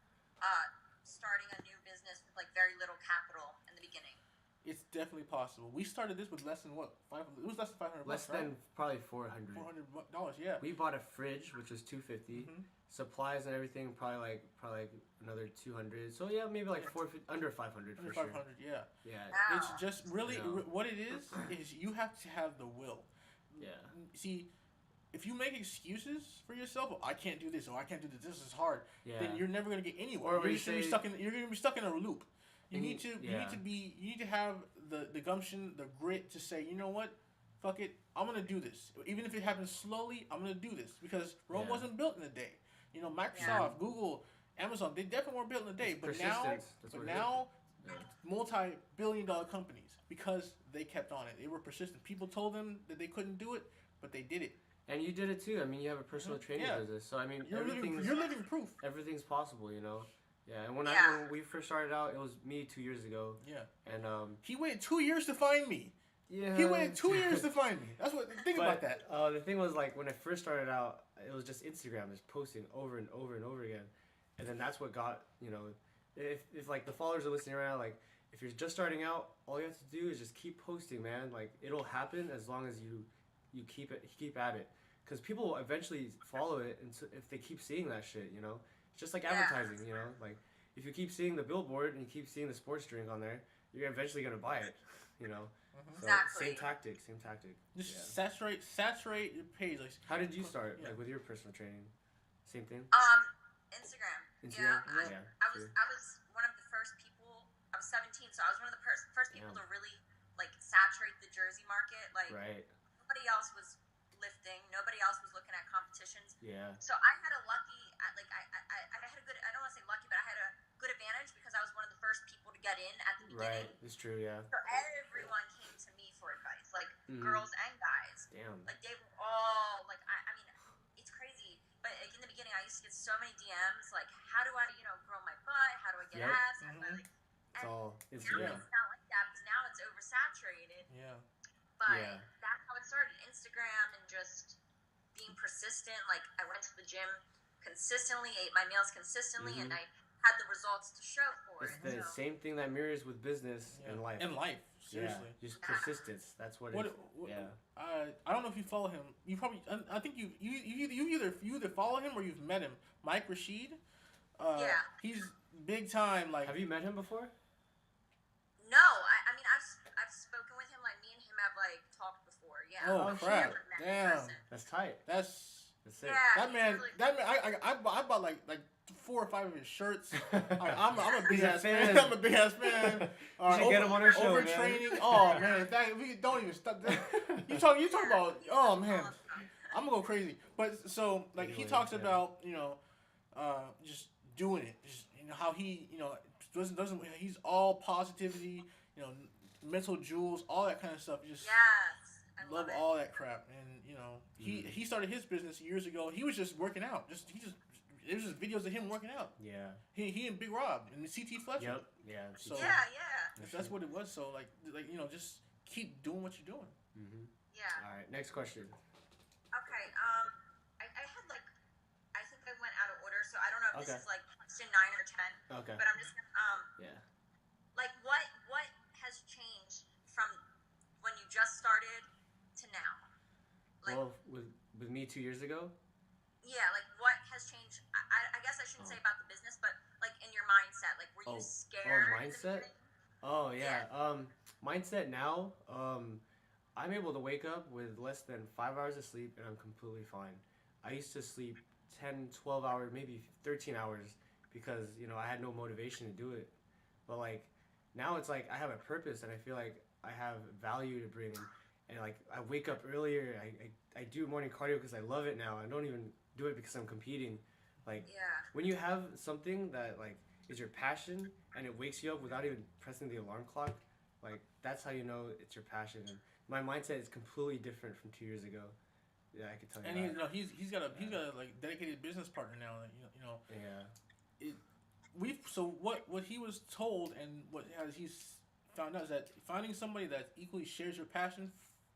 Speaker 2: starting a new business with like very little capital in the beginning?
Speaker 3: It's definitely possible. We started this with less than what? It was less than $500.
Speaker 1: Less than probably $400.
Speaker 3: $400, yeah.
Speaker 1: We bought a fridge, which was $250. Supplies and everything, probably like another $200. So yeah, maybe like $450, under $500 for sure.
Speaker 3: $500, yeah.
Speaker 1: Yeah.
Speaker 3: It's just really what it is you have to have the will.
Speaker 1: Yeah.
Speaker 3: See, if you make excuses for yourself, I can't do this, or I can't do this. This is hard.
Speaker 1: Yeah.
Speaker 3: Then you're never gonna get anywhere. You're gonna be stuck in a loop. You need to have the gumption, the grit to say, you know what, fuck it, I'm gonna do this. Even if it happens slowly, I'm gonna do this because Rome wasn't built in a day. Microsoft, Google, Amazon, they definitely weren't built in a day. But now, multi-billion-dollar companies because they kept on it. They were persistent. People told them that they couldn't do it, but they did it.
Speaker 1: And you did it too. I mean, you have a personal training business, so I mean,
Speaker 3: you're living proof.
Speaker 1: Everything's possible, Yeah, and when we first started out, it was me 2 years ago.
Speaker 3: Yeah.
Speaker 1: And
Speaker 3: he waited 2 years to find me.
Speaker 1: Yeah.
Speaker 3: He waited 2 years to find me. That's what. Think about that.
Speaker 1: The thing was like when I first started out, it was just Instagram, just posting over and over and over again, and then that's what got if like the followers are listening around, like if you're just starting out, all you have to do is just keep posting, man. Like it'll happen as long as you keep at it, because people will eventually follow it, and so if they keep seeing that shit, it's just like advertising, like if you keep seeing the billboard and you keep seeing the sports drink on there, you're eventually gonna buy it, So
Speaker 2: exactly.
Speaker 1: Same tactic.
Speaker 3: Just saturate your page. Like,
Speaker 1: how did you start? Like with your personal training, same thing.
Speaker 2: Instagram.
Speaker 1: Yeah.
Speaker 2: I was one of the first people. I was 17, so I was one of the first people to really like saturate the jersey market. Like nobody else was lifting. Nobody else was looking at competitions.
Speaker 1: Yeah.
Speaker 2: So I had a lucky, I had a good. I don't want to say lucky, but I had a good advantage because I was one of the first people to get in at the beginning.
Speaker 1: Right. It's true. Yeah.
Speaker 2: So everyone came to me for advice, like girls and guys.
Speaker 1: Damn.
Speaker 2: Like they were all like, I mean, it's crazy. But like, in the beginning, I used to get so many DMs, like, how do I, grow my butt? How do I get abs? How do I, like,
Speaker 1: it's all
Speaker 2: now it's not like that because now it's oversaturated.
Speaker 3: Yeah.
Speaker 2: But that Instagram and just being persistent. Like, I went to the gym consistently, ate my meals consistently, and I had the results to show for
Speaker 1: It's
Speaker 2: it.
Speaker 1: the same thing that mirrors with business and life.
Speaker 3: In life, seriously.
Speaker 1: Yeah, just persistence. That's what it is. Yeah.
Speaker 3: I don't know if you follow him. You probably. I think you either follow him or you've met him. Mike Rashid.
Speaker 2: Yeah.
Speaker 3: He's big time. Like,
Speaker 1: have you met him before?
Speaker 2: No, I mean I've spoken with him. Like, me and him have like talked before. Yeah.
Speaker 3: Oh, crap!
Speaker 2: Never met in
Speaker 3: Damn.
Speaker 2: person.
Speaker 1: That's tight.
Speaker 3: That's
Speaker 1: it.
Speaker 2: Yeah.
Speaker 3: that man.
Speaker 2: Really
Speaker 3: That man. I bought like 4 or 5 of his shirts. I'm a big
Speaker 1: He's a
Speaker 3: ass
Speaker 1: fan.
Speaker 3: fan. I'm a big ass fan.
Speaker 1: You should get him on our show, man.
Speaker 3: Overtraining. Oh man, we don't even stop. You talk about. Oh man, I'm gonna go crazy. But so like he talks about just doing it. Just how he doesn't he's all positivity. Mental jewels, all that kind of stuff. Just
Speaker 2: Yes. I
Speaker 3: love
Speaker 2: it.
Speaker 3: all that crap. And he started his business years ago. He was just working out. There's just videos of him working out.
Speaker 1: Yeah.
Speaker 3: He and Big Rob and CT Fletcher.
Speaker 1: Yep. Yeah.
Speaker 3: So
Speaker 2: Yeah.
Speaker 3: that's what it was. So like just keep doing what you're doing.
Speaker 2: Yeah.
Speaker 1: All right. Next question.
Speaker 2: Okay. I had like, I think I went out of order, so I don't know if
Speaker 1: Okay.
Speaker 2: this is like question 9 or 10.
Speaker 1: Okay.
Speaker 2: But I'm just gonna
Speaker 1: Yeah.
Speaker 2: like what has changed from when you just started to now? Like,
Speaker 1: Well, with me 2 years ago.
Speaker 2: yeah, like what has changed? I guess I shouldn't say about the business, but like in your mindset, like were you scared?
Speaker 1: Mindset. Oh yeah. Mindset now. I'm able to wake up with less than 5 hours of sleep and I'm completely fine. I used to sleep 10, 12 hours, maybe 13 hours because I had no motivation to do it. But like now it's like I have a purpose and I feel like I have value to bring. And like I wake up earlier. I do morning cardio because I love it now. I don't even do it because I'm competing. Like when you have something that like is your passion and it wakes you up without even pressing the alarm clock, like that's how you know it's your passion. And my mindset is completely different from 2 years ago. Yeah, I can tell you.
Speaker 3: And
Speaker 1: that.
Speaker 3: he's got a like dedicated business partner now.
Speaker 1: Yeah.
Speaker 3: So what he was told and what he's found out is that finding somebody that equally shares your passion,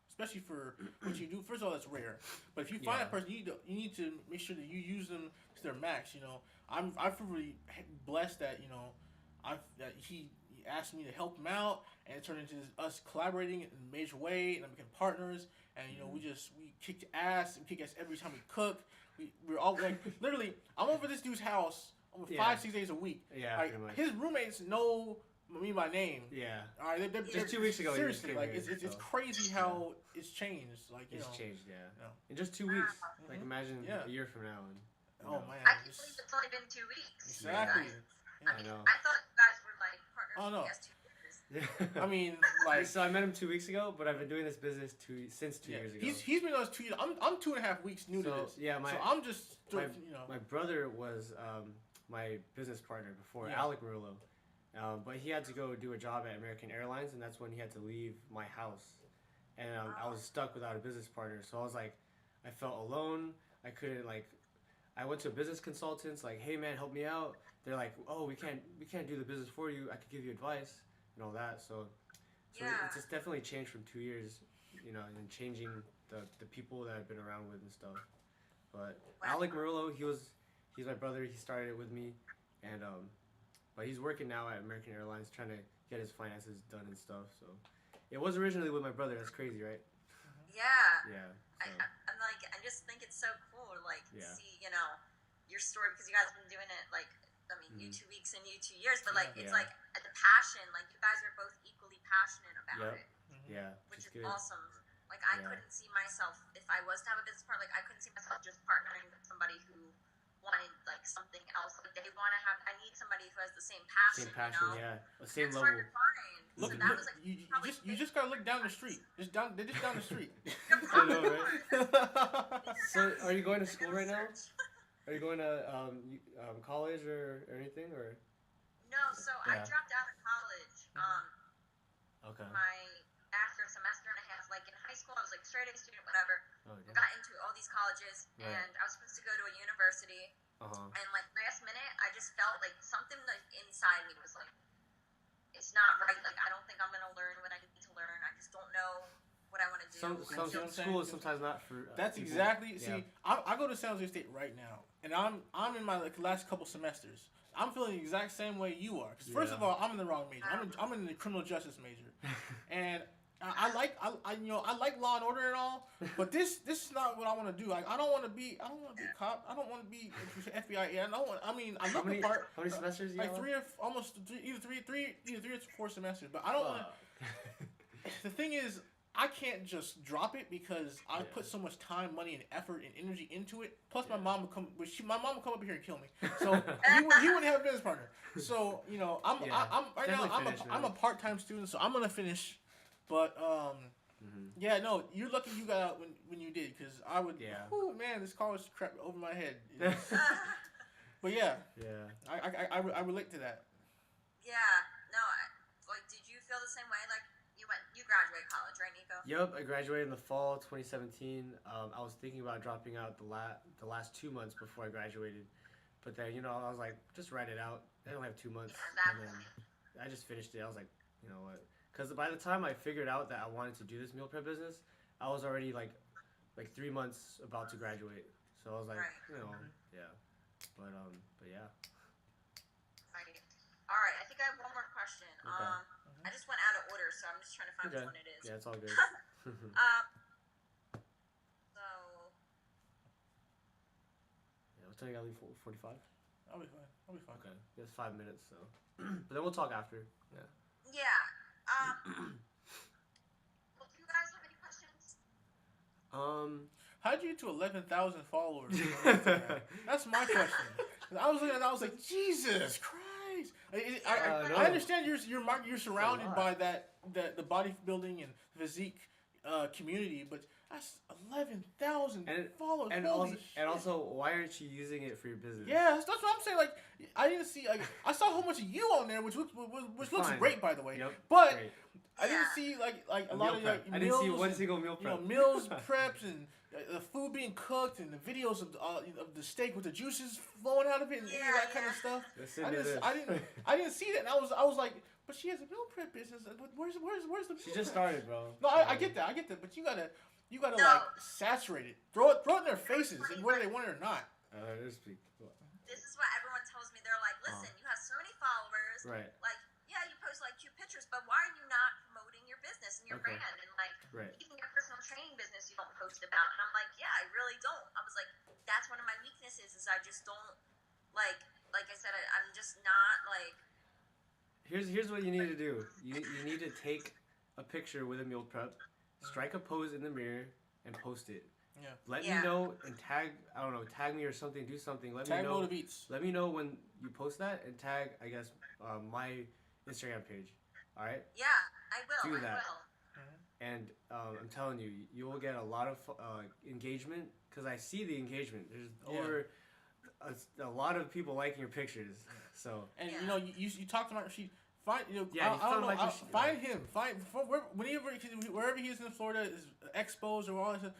Speaker 3: especially for what you do. First of all, that's rare. But if you find a person, you need to make sure that you use them to their max. I feel really blessed that that he asked me to help him out, and it turned into us collaborating in a major way, and I became partners. And we kicked ass and kick ass every time we cook. We're all like literally. I'm over this dude's house over 5-6 days a week.
Speaker 1: Yeah,
Speaker 3: like, his roommates know me by name.
Speaker 1: Yeah.
Speaker 3: All right.
Speaker 1: Just 2 weeks ago.
Speaker 3: Seriously, like it's crazy how it's changed. Like
Speaker 1: it's changed. Yeah. In just 2 weeks. Like imagine a year from now. And,
Speaker 3: oh man.
Speaker 2: I can't believe it's only been 2 weeks.
Speaker 3: Exactly.
Speaker 2: I mean, I thought you guys were like partners for the past 2 years.
Speaker 3: I mean, like,
Speaker 1: so I met him 2 weeks ago, but I've been doing this business since 2 years ago.
Speaker 3: He's been on 2 years. I'm 2.5 weeks new to this.
Speaker 1: Yeah,
Speaker 3: so I'm just
Speaker 1: my brother was my business partner before, Alec Murillo, but he had to go do a job at American Airlines, and that's when he had to leave my house, and I was stuck without a business partner. So I was like, I felt alone. I couldn't I went to a business consultants like, hey man, help me out. They're like, oh, we can't do the business for you. I could give you advice and all that. So it's just definitely changed from 2 years, and changing the people that I've been around with and stuff. But Alec Murillo, he's my brother. He started it with me, and but he's working now at American Airlines trying to get his finances done and stuff. So it was originally with my brother. That's crazy, right?
Speaker 2: Yeah.
Speaker 1: Yeah. So.
Speaker 2: I'm like, I just think it's so cool to see, your story, because you guys have been doing it you 2 weeks and you 2 years, but it's like the passion, like you guys are both equally passionate about it.
Speaker 1: Yeah.
Speaker 2: Which is awesome. Like I couldn't see myself, if I was to have a business partner, like I couldn't see myself just partnering with somebody who wanted like something else. Like they want to have, I need somebody who has the same passion.
Speaker 1: Same passion, yeah. The same
Speaker 2: it's
Speaker 1: level.
Speaker 2: hard to find.
Speaker 3: Look,
Speaker 2: so that was like
Speaker 3: you just gotta look down the street. They're just down the street.
Speaker 1: I know, right? So, are you going to school right now? Are you going to college or anything, or?
Speaker 2: No, so I dropped out of college.
Speaker 1: Okay.
Speaker 2: After a semester and a half, like in high school, I was like straight A student, whatever. Got into all these colleges, and I was supposed to go to a university. And like last minute, I just felt like something like inside me was like, it's not right. Like I don't think I'm gonna learn what I need to learn. I just don't know what I want to do.
Speaker 1: Some schools sometimes not for.
Speaker 3: That's
Speaker 1: people.
Speaker 3: exactly.
Speaker 1: Yeah.
Speaker 3: See, I go to San Jose State right now, and I'm in my last couple semesters. I'm feeling the exact same way you are. Because first of all, I'm in the wrong major. I'm in the criminal justice major, and I like Law and Order and all, but this is not what I want to do. Like I don't want to be a cop. I don't want to be FBI. I don't want. I mean, I look the part.
Speaker 1: How many semesters? You
Speaker 3: like
Speaker 1: have?
Speaker 3: either three or 4 semesters. But I don't want to. The thing is, I can't just drop it because I put so much time, money, and effort and energy into it. Plus, my mom would come. My mom would come up here and kill me. So he wouldn't have a business partner. So I'm right now. I'm a part-time student, so I'm gonna finish. But yeah, no, you're lucky you got out when you did, because I would. Yeah. Oh man, this college crap over my head. But yeah. Yeah. I relate to that.
Speaker 2: Yeah. No. Did you feel the same way? Like you graduated college, right, Nico?
Speaker 1: Yep, I graduated in the fall 2017. I was thinking about dropping out the last 2 months before I graduated, but then I was like, just write it out. I don't have 2 months, and then I just finished it. I was like, you know what? Because by the time I figured out that I wanted to do this meal prep business, I was already like 3 months about to graduate. So I was like, yeah. But yeah.
Speaker 2: Right. All right. I think I have one more question.
Speaker 1: Okay.
Speaker 2: I just went out of order, so I'm just trying to find which one it is.
Speaker 1: Yeah, it's all good.
Speaker 2: So.
Speaker 1: Yeah, what time you gotta leave? 45.
Speaker 3: I'll be fine.
Speaker 1: Okay, it's 5 minutes, so. But then we'll talk after. Yeah.
Speaker 2: Yeah. Well, do you guys have any questions?
Speaker 3: How'd you get to 11,000 followers? That's my question. I was looking at that, I was like, Jesus Christ! I understand you're surrounded by the bodybuilding and physique community, but that's 11,000 followers.
Speaker 1: And also, why aren't you using it for your business?
Speaker 3: Yeah, that's what I'm saying. Like, I didn't see. Like, I saw a whole bunch of you on there, which looks great, by the way. Yep, but great. I didn't see like a lot of like
Speaker 1: I
Speaker 3: meals.
Speaker 1: I didn't see one single meal prep.
Speaker 3: Meals preps and the food being cooked and the videos of the steak with the juices flowing out of it and any of that kind of stuff. I didn't see that, and I was like, but she has a meal prep business. Where's the meal
Speaker 1: She just started, bro.
Speaker 3: No, I get that, but you gotta like saturate it, throw it in their faces, and whether they want it or not.
Speaker 2: This is what everyone tells me. They're like, listen, you have so many followers.
Speaker 1: Right.
Speaker 2: Like, yeah, you post like cute pictures, but why are you not promoting your business and your brand? And like, even your personal training business, you don't post about. And I'm like, yeah, I really don't. I was like, that's one of my weaknesses is I just don't like I said, I'm just not like.
Speaker 1: Here's what you need to do. You need to take a picture with a meal prep, strike a pose in the mirror, and post it.
Speaker 3: Yeah.
Speaker 1: Let me know and tag me or something. Do something. Let me know.
Speaker 3: MotivEats.
Speaker 1: Let me know when you post that and tag, I guess, my Instagram page. All right.
Speaker 2: Yeah, I will.
Speaker 1: Do that. And I'm telling you, you will get a lot of engagement because I see the engagement. There's over a lot of people liking your pictures. So.
Speaker 3: And you talked about she. Find find him. Wherever he is in Florida, is expos or all that stuff.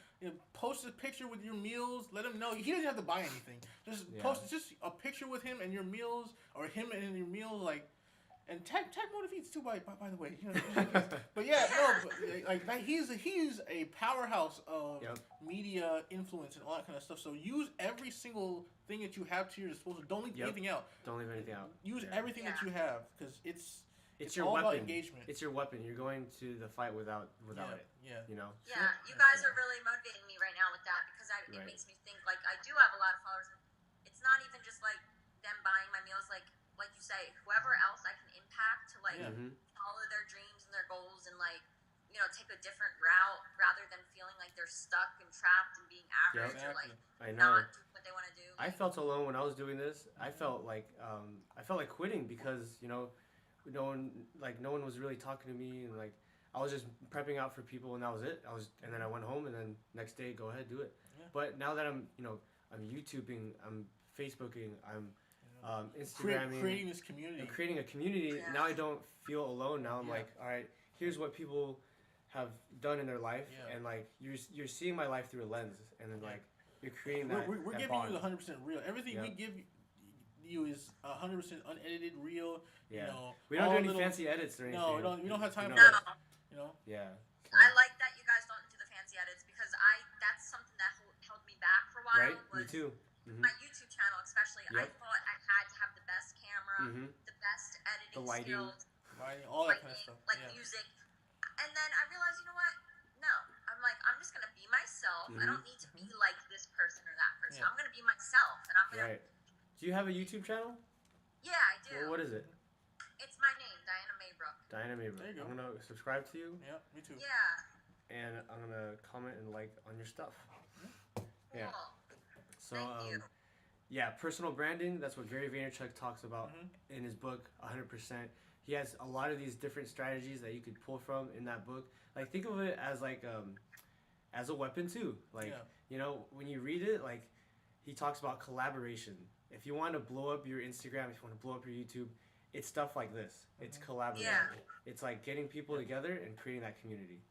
Speaker 3: Post a picture with your meals. Let him know he doesn't have to buy anything. Just post just a picture with him and your meals, or him and your meals, like, and tag MotivEats too. By the way, but yeah, he's a powerhouse of media influence and all that kind of stuff. So use every single thing that you have to your disposal. Don't leave anything out.
Speaker 1: Don't leave anything out.
Speaker 3: Use everything that you have, because it's
Speaker 1: your
Speaker 3: all
Speaker 1: weapon.
Speaker 3: about engagement.
Speaker 1: It's your weapon. You're going to the fight without it.
Speaker 3: Yeah.
Speaker 1: You know.
Speaker 2: Yeah, you guys are really motivating me right now with that, because it makes me think like I do have a lot of followers. And it's not even just like them buying my meals, like you say, whoever else I can impact to follow their dreams and their goals and take a different route rather than feeling like they're stuck and trapped and being average or not doing what they want to do.
Speaker 1: I felt alone when I was doing this. I felt like quitting because no one was really talking to me, and like I was just prepping out for people, and that was it. And then I went home, and then next day, go ahead, do it. Yeah. But now that I'm YouTubing, I'm Facebooking, I'm Instagramming,
Speaker 3: creating this community.
Speaker 1: I'm creating a community. Yeah. Now I don't feel alone. Now I'm like, all right, here's what people have done in their life, and like you're seeing my life through a lens, and then like you're creating that.
Speaker 3: We're
Speaker 1: that
Speaker 3: giving
Speaker 1: bond.
Speaker 3: you the 100% real. Everything we give you is 100% unedited, real.
Speaker 1: Yeah. We don't do any fancy edits or anything.
Speaker 3: No, we don't have time for that.
Speaker 1: Yeah.
Speaker 2: I like that you guys don't
Speaker 1: Right?
Speaker 2: while
Speaker 1: Me
Speaker 2: was
Speaker 1: too.
Speaker 2: my YouTube channel, especially. I
Speaker 1: Yep.
Speaker 2: thought I had to have the best camera, the best
Speaker 1: The
Speaker 2: editing
Speaker 1: lighting.
Speaker 2: skills,
Speaker 3: Lighting, all that kind of stuff.
Speaker 2: like
Speaker 3: Yeah.
Speaker 2: music. And then I realized, you know what? No. I'm like, I'm just gonna be myself. I don't need to be like this person or that person.
Speaker 3: Yeah.
Speaker 2: I'm gonna be myself, and I'm gonna.
Speaker 1: Right. Do you have a YouTube channel?
Speaker 2: Yeah, I do.
Speaker 1: What is it?
Speaker 2: It's my name, Diana Maybrook.
Speaker 1: Diana Maybrook.
Speaker 3: There you go.
Speaker 1: I'm gonna subscribe to you.
Speaker 3: Yeah, me too.
Speaker 2: Yeah.
Speaker 1: And I'm gonna comment and like on your stuff. Yeah.
Speaker 2: Cool.
Speaker 1: So
Speaker 2: Thank you.
Speaker 1: yeah, personal branding. That's what Gary Vaynerchuk talks about in his book, 100%. He has a lot of these different strategies that you could pull from in that book. Like think of it as like as a weapon too. Like you know when you read it, like he talks about collaboration. If you want to blow up your Instagram, if you want to blow up your YouTube, it's stuff like this. It's collaborating.
Speaker 2: Yeah.
Speaker 1: It's like getting people together and creating that community.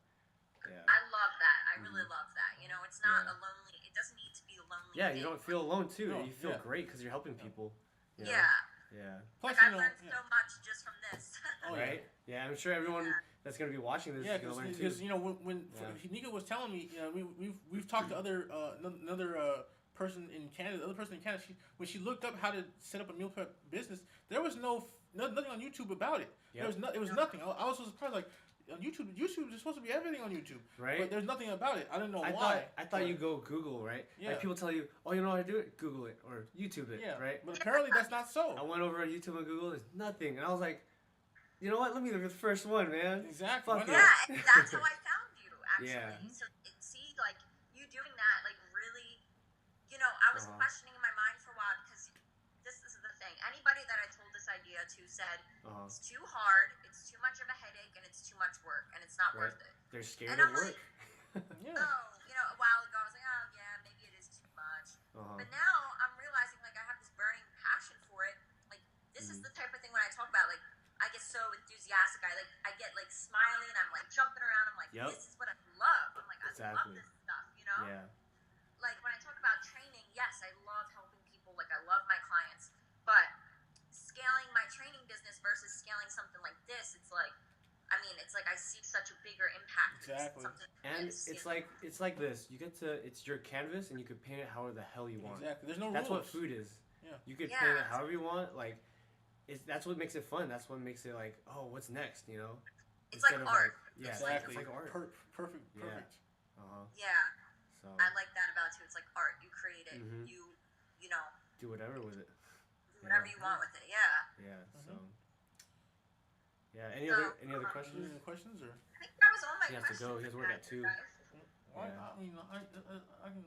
Speaker 1: Yeah.
Speaker 2: I love that. I really love that. You know, it's not a lonely. It doesn't need to be a lonely.
Speaker 1: Yeah,
Speaker 2: thing.
Speaker 1: you don't feel alone too.
Speaker 3: No,
Speaker 1: You feel
Speaker 3: yeah.
Speaker 1: great because you're helping people. You know?
Speaker 2: Yeah.
Speaker 1: Yeah.
Speaker 3: Plus,
Speaker 2: Like
Speaker 3: you
Speaker 2: I've
Speaker 3: know,
Speaker 2: learned so much just from this.
Speaker 3: Oh,
Speaker 1: Right? Yeah, I'm sure everyone that's gonna be watching this
Speaker 3: yeah,
Speaker 1: is gonna learn too.
Speaker 3: because you know when Nika was telling me, you know, we've talked to other another person in Canada. The other person in Canada, when she looked up how to set up a meal prep business, there was nothing on YouTube about it.
Speaker 1: Yep.
Speaker 3: It was nothing. I was so surprised. Like on YouTube is supposed to be everything on YouTube,
Speaker 1: Right?
Speaker 3: but there's nothing about it. I don't know why.
Speaker 1: I thought you go Google, right?
Speaker 3: Yeah.
Speaker 1: Like people tell you, oh, you know how to do it? Google it or YouTube it,
Speaker 3: Yeah,
Speaker 1: right?
Speaker 3: But apparently that's not so.
Speaker 1: I went over on YouTube and Google. There's nothing, and I was like, you know what? Let me look at the first one, man.
Speaker 3: Exactly.
Speaker 1: Fuck
Speaker 3: Why
Speaker 1: it.
Speaker 3: not?
Speaker 2: Yeah, and that's how I found you, actually.
Speaker 1: Yeah.
Speaker 2: So, see, like, you doing that, like, really, you know, I was questioning in my mind for a while because this is the thing. Anybody that I told this idea to said, it's too hard, it's too much of a headache, and it's too much work, and it's not worth it.
Speaker 1: They're scared
Speaker 2: And
Speaker 1: of
Speaker 2: I'm
Speaker 1: work.
Speaker 3: Yeah.
Speaker 2: Oh, you know, a while ago, I was like, oh, yeah, maybe it is too much. But now I'm realizing, like, I have this burning passion for it. Like, this is the type of thing when I talk about, like, I get so enthusiastic. I get like smiling and I'm like jumping around. I'm like, this is what I love. I'm like, I love this stuff, you know?
Speaker 1: Yeah.
Speaker 2: Like when I talk about training, yes, I love helping people. Like I love my clients. But scaling my training business versus scaling something like this, it's like, I mean, it's like I see such a bigger impact.
Speaker 3: Exactly.
Speaker 1: And it's like this. You get to it's your canvas and you could paint it however the hell you want.
Speaker 3: Exactly. There's no
Speaker 1: That's
Speaker 3: rules.
Speaker 1: what food is.
Speaker 3: Yeah.
Speaker 1: You could paint it however you want. Like that's what makes it fun. That's what makes it like, oh, what's next? You know.
Speaker 2: It's like art.
Speaker 1: Yeah,
Speaker 3: Exactly.
Speaker 1: It's like art.
Speaker 3: Perfect.
Speaker 1: Yeah.
Speaker 2: Yeah.
Speaker 1: So
Speaker 2: I like that about it too. It's like art. You create it. You know.
Speaker 1: do whatever with it.
Speaker 2: Do whatever you want with it. Yeah.
Speaker 1: Yeah. So. Yeah. Any other questions?
Speaker 3: Any questions or?
Speaker 2: I think that was all my
Speaker 1: He has to
Speaker 2: questions.
Speaker 1: go. He has work at 2.
Speaker 2: guys.
Speaker 3: I mean, I can